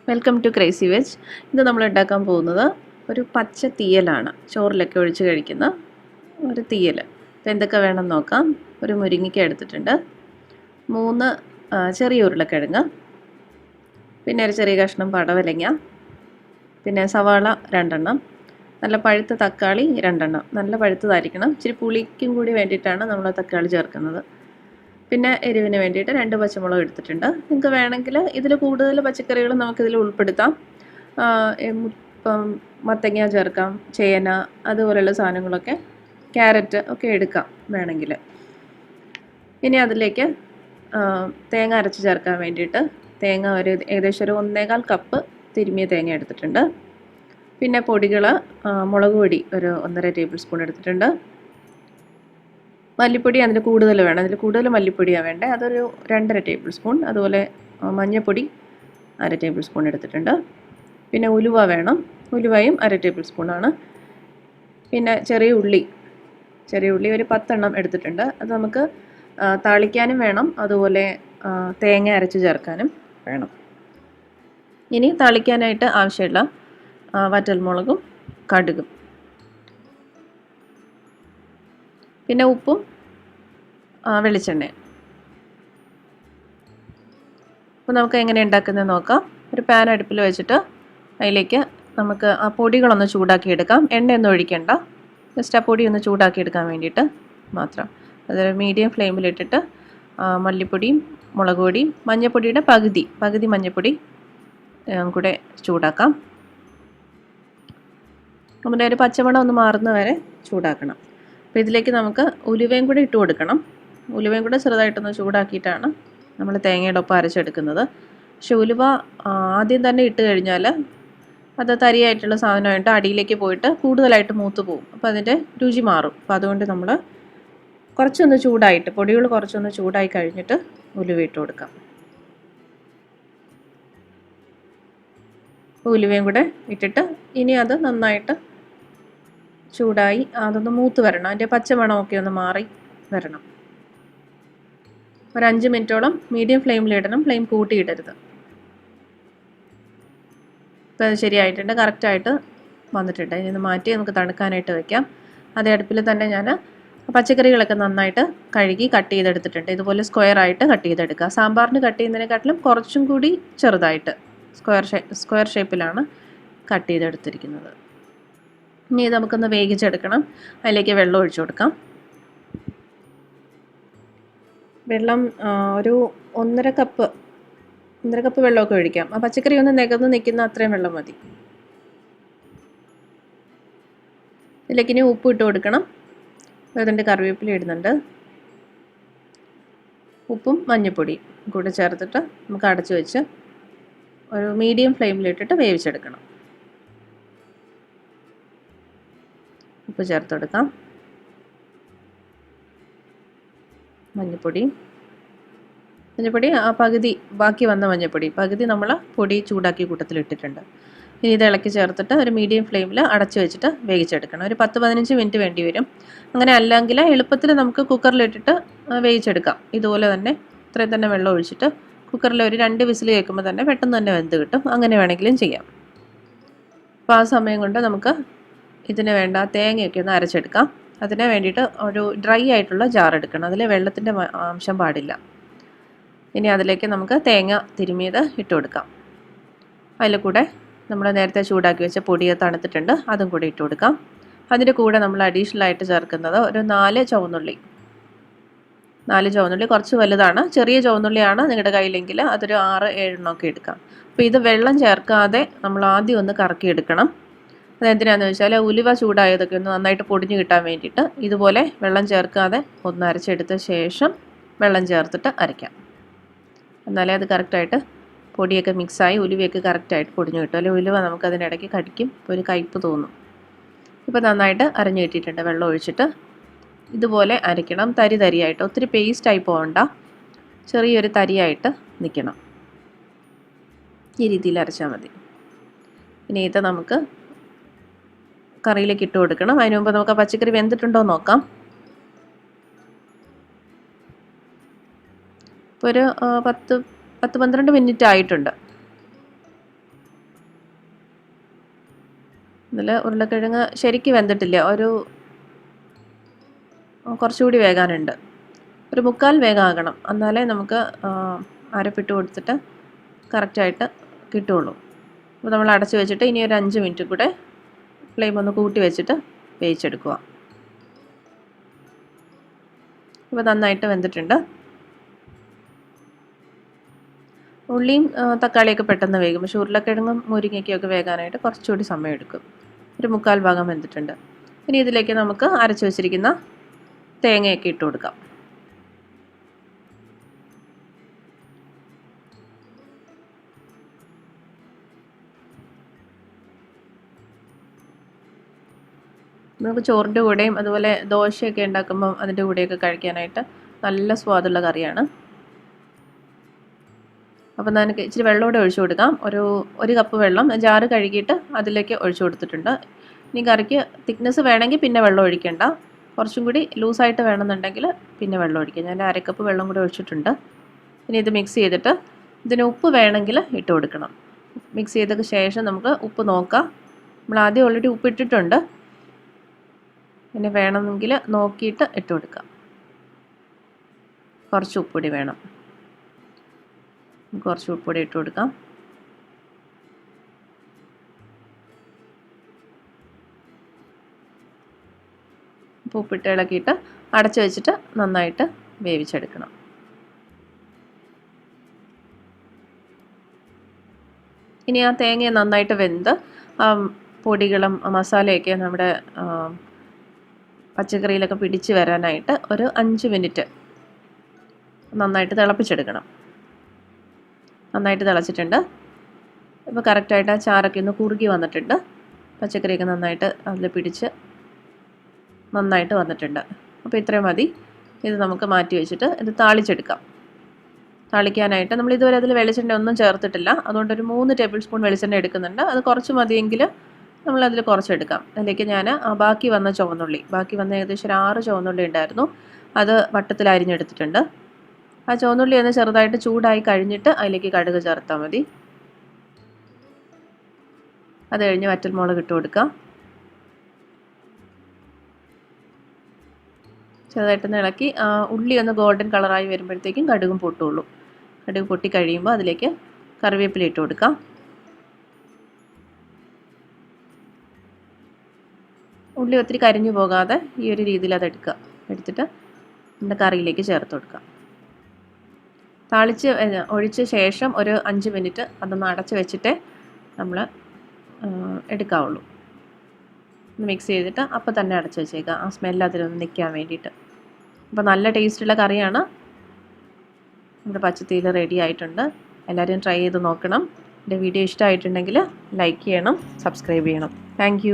Welcome to crazy veg. ഇത് നമ്മൾ ഉണ്ടാക്കാൻ പോകുന്നത് ഒരു പച്ച തീയലാണ്. ചോറിലൊക്കെ ഒഴിച്ച് കഴിക്കുന്ന ഒരു തീയൽ. അപ്പോൾ എന്തൊക്കെ വേണമെന്ന് നോക്കാം. ഒരു മുരിങ്ങയ്ക്ക എടുത്തിട്ടുണ്ട്, 3 ചെറിയ ഉരുളക്കിഴങ്ങ്, പിന്നെ ഒരു ചെറിയ കഷ്ണം പടവലങ്ങ, പിന്നെ സവാള 2 നല്ല പഴുത്ത തക്കാളി 2 നല്ല പഴുത്തതായിരിക്കണം. ഇച്ചിരി പുളിക്കും കൂടി വേണ്ടിയിട്ടാണ് നമ്മൾ തക്കാളി ചേർക്കുന്നത്. പിന്നെ എരിവിന് വേണ്ടിയിട്ട് 2 പച്ചമുളക് എടുത്തിട്ടുണ്ട്. നിങ്ങൾക്ക് വേണമെങ്കിൽ ഇതിൽ കൂടുതൽ പച്ചക്കറികൾ നമുക്കിതിൽ ഉൾപ്പെടുത്താം. ഇപ്പം മത്തങ്ങ ചേർക്കാം, ചേന അതുപോലെയുള്ള സാധനങ്ങളൊക്കെ, ക്യാരറ്റ് ഒക്കെ എടുക്കാം വേണമെങ്കിൽ. ഇനി അതിലേക്ക് തേങ്ങ അരച്ച് ചേർക്കാൻ വേണ്ടിയിട്ട് തേങ്ങ ഏകദേശം ഒരു 1.25 കപ്പ് തിരുമിയ തേങ്ങ എടുത്തിട്ടുണ്ട്. പിന്നെ പൊടികൾ, മുളക് പൊടി ഒരു 1.5 ടേബിൾ സ്പൂൺ എടുത്തിട്ടുണ്ട്. മല്ലിപ്പൊടി അതിൽ കൂടുതൽ വേണം, അതിൽ കൂടുതൽ മല്ലിപ്പൊടിയാണ് വേണ്ടത്, അതൊരു 2.5 ടേബിൾ സ്പൂൺ. അതുപോലെ മഞ്ഞൾപ്പൊടി 1/2 ടേബിൾ സ്പൂൺ എടുത്തിട്ടുണ്ട്. പിന്നെ ഉലുവ വേണം, ഉലുവയും 1/2 ടേബിൾ സ്പൂണാണ്. പിന്നെ ചെറിയ ഉള്ളി ഒരു 10 എടുത്തിട്ടുണ്ട്. അത് നമുക്ക് താളിക്കാനും വേണം, അതുപോലെ തേങ്ങ അരച്ച് ചേർക്കാനും വേണം. ഇനി താളിക്കാനായിട്ട് ആവശ്യമുള്ള വറ്റൽമുളകും കടുകും, പിന്നെ ഉപ്പും വെളിച്ചെണ്ണയും. അപ്പോൾ നമുക്ക് എങ്ങനെ ഉണ്ടാക്കുന്നത് നോക്കാം. ഒരു പാൻ അടുപ്പിൽ വെച്ചിട്ട് അതിലേക്ക് നമുക്ക് ആ പൊടികളൊന്ന് ചൂടാക്കി എടുക്കാം. എണ്ണയൊന്നും ഒഴിക്കേണ്ട, ജസ്റ്റ് ആ പൊടി ഒന്ന് ചൂടാക്കി എടുക്കാൻ വേണ്ടിയിട്ട് മാത്രം. അത് മീഡിയം ഫ്ലെയിമിലിട്ടിട്ട് മല്ലിപ്പൊടിയും മുളക് പൊടിയും മഞ്ഞൾപ്പൊടിയുടെ പകുതി മഞ്ഞൾപ്പൊടി കൂടെ ചൂടാക്കാം. നമ്മുടെ ഒരു പച്ചമണം ഒന്ന് മാറുന്ന വരെ ചൂടാക്കണം. അപ്പോൾ ഇതിലേക്ക് നമുക്ക് ഉലുവയും കൂടെ ഇട്ട് കൊടുക്കണം. ഉലുവയും കൂടെ ചെറുതായിട്ടൊന്ന് ചൂടാക്കിയിട്ടാണ് നമ്മൾ തേങ്ങയുടെ ഒപ്പം അരച്ചെടുക്കുന്നത്. പക്ഷെ ഉലുവ ആദ്യം തന്നെ ഇട്ട് കഴിഞ്ഞാൽ അത് തരിയായിട്ടുള്ള സാധനമായിട്ട് അടിയിലേക്ക് പോയിട്ട് കൂടുതലായിട്ട് മൂത്ത് പോകും. അപ്പോൾ അതിൻ്റെ രുചി മാറും. അപ്പോൾ അതുകൊണ്ട് നമ്മൾ കുറച്ചൊന്ന് ചൂടായിട്ട്, പൊടികൾ കുറച്ചൊന്ന് ചൂടായി കഴിഞ്ഞിട്ട് ഉലുവ ഇട്ട് കൊടുക്കാം. ഉലുവയും കൂടെ ഇട്ടിട്ട് ഇനി അത് നന്നായിട്ട് ചൂടായി അതൊന്ന് മൂത്ത് വരണം. അതിൻ്റെ പച്ചമണമൊക്കെ ഒന്ന് മാറി വരണം. ഒരു 5 മിനിറ്റോളം മീഡിയം ഫ്ലെയിമിലിടണം, ഫ്ലെയിം കൂട്ടിയിടരുത്. ഇപ്പോൾ അത് ശരിയായിട്ടുണ്ട്, കറക്റ്റായിട്ട് വന്നിട്ടുണ്ട്. ഇനി ഒന്ന് മാറ്റി നമുക്ക് തണുക്കാനായിട്ട് വയ്ക്കാം. അതേ അടുപ്പിൽ തന്നെ ഞാൻ പച്ചക്കറികളൊക്കെ നന്നായിട്ട് കഴുകി കട്ട് ചെയ്തെടുത്തിട്ടുണ്ട്. ഇതുപോലെ സ്ക്വയറായിട്ട് കട്ട് ചെയ്തെടുക്കുക. സാമ്പാറിന് കട്ട് ചെയ്യുന്നതിനെക്കാട്ടിലും കുറച്ചും കൂടി ചെറുതായിട്ട് സ്ക്വയർ ഷേപ്പിലാണ് കട്ട് ചെയ്തെടുത്തിരിക്കുന്നത്. ഇനി ഇത് നമുക്കൊന്ന് വേവിച്ചെടുക്കണം. അതിലേക്ക് വെള്ളം ഒഴിച്ചു കൊടുക്കാം. വെള്ളം ഒരു 1.5 കപ്പ് വെള്ളമൊക്കെ ഒഴിക്കാം. ആ പച്ചക്കറി ഒന്ന് നികന്ന് നിൽക്കുന്ന അത്രയും വെള്ളം മതി. ഇതിലേക്ക് ഇനി ഉപ്പ് ഇട്ട് കൊടുക്കണം. അതിൻ്റെ കറിവേപ്പില ഇടുന്നുണ്ട്. ഉപ്പും മഞ്ഞൾപ്പൊടിയും കൂടെ ചേർത്തിട്ട് നമുക്ക് അടച്ചു വെച്ച് ഒരു മീഡിയം ഫ്ലെയിമിലിട്ടിട്ട് വേവിച്ചെടുക്കണം. ഉപ്പ് ചേർത്ത് കൊടുക്കാം. മഞ്ഞൾപ്പൊടി ആ ബാക്കി വന്ന പകുതി നമ്മൾ പൊടി ചൂടാക്കി കൂട്ടത്തിലിട്ടിട്ടുണ്ട്. ഇനി ഇത് ഇളക്കി ചേർത്തിട്ട് ഒരു മീഡിയം ഫ്ലെയിമിൽ അടച്ചു വെച്ചിട്ട് വേവിച്ചെടുക്കണം. ഒരു 10-15 മിനിറ്റ് വേണ്ടി വരും. അങ്ങനെ അല്ലെങ്കിൽ എളുപ്പത്തിൽ നമുക്ക് കുക്കറിലിട്ടിട്ട് വേവിച്ചെടുക്കാം. ഇതുപോലെ തന്നെ ഇത്രയും തന്നെ വെള്ളം ഒഴിച്ചിട്ട് കുക്കറിൽ ഒരു 2 വിസിൽ കേൾക്കുമ്പോൾ തന്നെ പെട്ടെന്ന് തന്നെ വെന്ത് കിട്ടും. അങ്ങനെ വേണമെങ്കിലും ചെയ്യാം. അപ്പോൾ ആ സമയം കൊണ്ട് നമുക്ക് ഇതിന് വേണ്ട തേങ്ങയൊക്കെ ഒന്ന് അരച്ചെടുക്കാം. അതിന് വേണ്ടിയിട്ട് ഒരു ഡ്രൈ ആയിട്ടുള്ള ജാർ എടുക്കണം. അതിൽ വെള്ളത്തിൻ്റെ അംശം പാടില്ല. ഇനി അതിലേക്ക് നമുക്ക് തേങ്ങ തിരുമിയത് ഇട്ട് കൊടുക്കാം. അതിൽ കൂടെ നമ്മൾ നേരത്തെ ചൂടാക്കി വെച്ച പൊടിയെ തണുത്തിട്ടുണ്ട്, അതും കൂടി ഇട്ട് കൊടുക്കാം. അതിൻ്റെ കൂടെ നമ്മൾ അഡീഷണൽ ആയിട്ട് ചേർക്കുന്നത് ഒരു 4 ചുവന്നുള്ളി. കുറച്ച് വലുതാണ്. ചെറിയ ചുവന്നുള്ളിയാണ് നിങ്ങളുടെ കയ്യിലെങ്കിൽ അതൊരു 6-7 ഒക്കെ എടുക്കാം. അപ്പോൾ ഇത് വെള്ളം ചേർക്കാതെ നമ്മൾ ആദ്യം ഒന്ന് കറക്കിയെടുക്കണം. അതെന്തിനാന്ന് വെച്ചാൽ ഉലുവ ചൂടായതൊക്കെ ഒന്ന് നന്നായിട്ട് പൊടിഞ്ഞ് കിട്ടാൻ വേണ്ടിയിട്ട് ഇതുപോലെ വെള്ളം ചേർക്കാതെ ഒന്ന് അരച്ചെടുത്ത ശേഷം വെള്ളം ചേർത്തിട്ട് അരയ്ക്കാം. എന്നാലേ അത് കറക്റ്റായിട്ട് പൊടിയൊക്കെ മിക്സായി ഉലുവയൊക്കെ കറക്റ്റായിട്ട് പൊടിഞ്ഞ് കിട്ടും. അല്ലെങ്കിൽ ഉലുവ നമുക്കതിനിടയ്ക്ക് കടിക്കും, ഒരു കയ്പ്പ് തോന്നും. ഇപ്പോൾ നന്നായിട്ട് അരഞ്ഞ് കിട്ടിയിട്ടുണ്ട്. വെള്ളം ഒഴിച്ചിട്ട് ഇതുപോലെ അരയ്ക്കണം. തരിയായിട്ട്, ഒത്തിരി പേസ്റ്റായി പോകണ്ട, ചെറിയൊരു തരിയായിട്ട് നിൽക്കണം. ഈ രീതിയിൽ അരച്ചാൽ മതി. ഇനി ഇത് നമുക്ക് കറിയിലേക്ക് ഇട്ട് കൊടുക്കണം. അതിന് മുമ്പ് നമുക്ക് പച്ചക്കറി വെന്തിട്ടുണ്ടോ എന്ന് നോക്കാം. ഇപ്പോൾ ഒരു 10-12 മിനിറ്റ് ആയിട്ടുണ്ട്. ഇതിൽ ഉരുളക്കിഴങ്ങ് ശരിക്കും വെന്തിട്ടില്ല, കുറച്ചുകൂടി വേകാനുണ്ട്. ഒരു 3/4 വേഗമാകണം, എന്നാലേ നമുക്ക് അരപ്പിട്ട് കൊടുത്തിട്ട് കറക്റ്റായിട്ട് കിട്ടുള്ളൂ. അപ്പോൾ നമ്മൾ അടച്ച് വെച്ചിട്ട് ഇനി ഒരു 5 മിനിറ്റ് കൂടെ ഫ്ലെയിം ഒന്ന് കൂട്ടി വെച്ചിട്ട് വേവിച്ചെടുക്കുക. ഇപ്പോൾ നന്നായിട്ട് വെന്തിട്ടുണ്ട്. ഉള്ളിയും തക്കാളിയൊക്കെ പെട്ടെന്ന് വേകും, പക്ഷേ ഉരുളക്കിഴങ്ങും മുരിങ്ങയ്ക്കൊക്കെ വേകാനായിട്ട് കുറച്ചുകൂടി സമയം എടുക്കും. ഒരു 3/4 ഭാഗം വെന്തിട്ടുണ്ട്. ഇനി ഇതിലേക്ക് നമുക്ക് അരച്ച് വെച്ചിരിക്കുന്ന തേങ്ങയൊക്കെ ഇട്ട് കൊടുക്കാം. നമുക്ക് ചോറിൻ്റെ കൂടെയും അതുപോലെ ദോശയൊക്കെ ഉണ്ടാക്കുമ്പം അതിൻ്റെ കൂടെയൊക്കെ കഴിക്കാനായിട്ട് നല്ല സ്വാദുള്ള കറിയാണ്. അപ്പോൾ നമുക്ക് ഇച്ചിരി വെള്ളം കൂടെ ഒഴിച്ചു കൊടുക്കാം. ഒരു കപ്പ് വെള്ളം ജാറ് കഴുകിയിട്ട് അതിലേക്ക് ഒഴിച്ചു കൊടുത്തിട്ടുണ്ട്. ഇനി കറിക്ക് തിക്നെസ് വേണമെങ്കിൽ പിന്നെ വെള്ളം ഒഴിക്കേണ്ട, കുറച്ചും കൂടി ലൂസായിട്ട് വേണമെന്നുണ്ടെങ്കിൽ പിന്നെ വെള്ളം ഒഴിക്കുക. ഞാൻ 1/2 കപ്പ് വെള്ളം കൂടെ ഒഴിച്ചിട്ടുണ്ട്. ഇനി ഇത് മിക്സ് ചെയ്തിട്ട് ഇതിന് ഉപ്പ് വേണമെങ്കിൽ ഇട്ട് കൊടുക്കണം. മിക്സ് ചെയ്തതിന് ശേഷം നമുക്ക് ഉപ്പ് നോക്കാം. നമ്മൾ ആദ്യം ഓൾറെഡി ഉപ്പ് ഇട്ടിട്ടുണ്ട്, പിന്നെ വേണമെങ്കിൽ നോക്കിയിട്ട് ഇട്ട് കൊടുക്കാം. കുറച്ച് ഉപ്പൊടി വേണം, കുറച്ച് ഉപ്പൊടി ഇട്ട് കൊടുക്കാം. ഉപ്പിട്ട് ഇളക്കിയിട്ട് അടച്ച് വെച്ചിട്ട് നന്നായിട്ട് വേവിച്ചെടുക്കണം. ഇനി ആ തേങ്ങ നന്നായിട്ട് വെന്ത് പൊടികളും മസാലയൊക്കെ നമ്മുടെ പച്ചക്കറിയിലൊക്കെ പിടിച്ച് വരാനായിട്ട് ഒരു 5 മിനിറ്റ് നന്നായിട്ട് തിളപ്പിച്ചെടുക്കണം. നന്നായിട്ട് തിളച്ചിട്ടുണ്ട്. ഇപ്പോൾ കറക്റ്റായിട്ട് ആ ചാറൊക്കെ ഒന്ന് കുറുകി വന്നിട്ടുണ്ട്. പച്ചക്കറിയൊക്കെ നന്നായിട്ട് അതിൽ പിടിച്ച് നന്നായിട്ട് വന്നിട്ടുണ്ട്. അപ്പോൾ ഇത്രയും മതി. ഇത് നമുക്ക് മാറ്റി വെച്ചിട്ട് ഇത് താളിച്ചെടുക്കാം. താളിക്കാനായിട്ട് നമ്മൾ ഇതുവരെ അതിൽ വെളിച്ചെണ്ണ ഒന്നും ചേർത്തിട്ടില്ല, അതുകൊണ്ടൊരു 3 ടേബിൾ സ്പൂൺ വെളിച്ചെണ്ണ എടുക്കുന്നുണ്ട്. അത് കുറച്ച് മതിയെങ്കിൽ നമ്മളതിൽ കുറച്ചെടുക്കാം. അതിലേക്ക് ഞാൻ ബാക്കി വന്ന ഏകദേശം ഒരു 6 ചുവന്നുള്ളി ഉണ്ടായിരുന്നു, അത് വട്ടത്തിൽ അരിഞ്ഞെടുത്തിട്ടുണ്ട്. ആ ചുവന്നുള്ളി ഒന്ന് ചെറുതായിട്ട് ചൂടായി കഴിഞ്ഞിട്ട് അതിലേക്ക് കടുക് ചേർത്താൽ മതി. അത് കഴിഞ്ഞ് വറ്റൽമുളക് ഇട്ട് കൊടുക്കാം. ചെറുതായിട്ടൊന്ന് ഇളക്കി ഉള്ളി ഒന്ന് ഗോൾഡൻ കളറായി വരുമ്പോഴത്തേക്കും കടുകും പൊട്ടുള്ളൂ. കടുക് പൊട്ടി കഴിയുമ്പോൾ അതിലേക്ക് കറിവേപ്പില ഇട്ട് കൊടുക്കാം. ഉള്ളി ഒത്തിരി കരിഞ്ഞു പോകാതെ ഈ ഒരു രീതിയിൽ അത് എടുത്തിട്ട് നമ്മുടെ കറിയിലേക്ക് ചേർത്ത് കൊടുക്കാം. താളിച്ച് ഒഴിച്ച ശേഷം ഒരു 5 മിനിറ്റ് അതൊന്ന് അടച്ച് വെച്ചിട്ടേ നമ്മൾ എടുക്കാവുള്ളൂ. മിക്സ് ചെയ്തിട്ട് അപ്പോൾ തന്നെ അടച്ച് വെച്ചേക്കാം, ആ സ്മെല്ല് അതിലൊന്ന് നിൽക്കാൻ വേണ്ടിയിട്ട്. അപ്പോൾ നല്ല ടേസ്റ്റുള്ള കറിയാണ്. നമ്മുടെ പച്ചത്തീയൽ റെഡി ആയിട്ടുണ്ട്. എല്ലാവരും ട്രൈ ചെയ്ത് നോക്കണം. എൻ്റെ വീഡിയോ ഇഷ്ടമായിട്ടുണ്ടെങ്കിൽ ലൈക്ക് ചെയ്യണം, സബ്സ്ക്രൈബ് ചെയ്യണം. താങ്ക്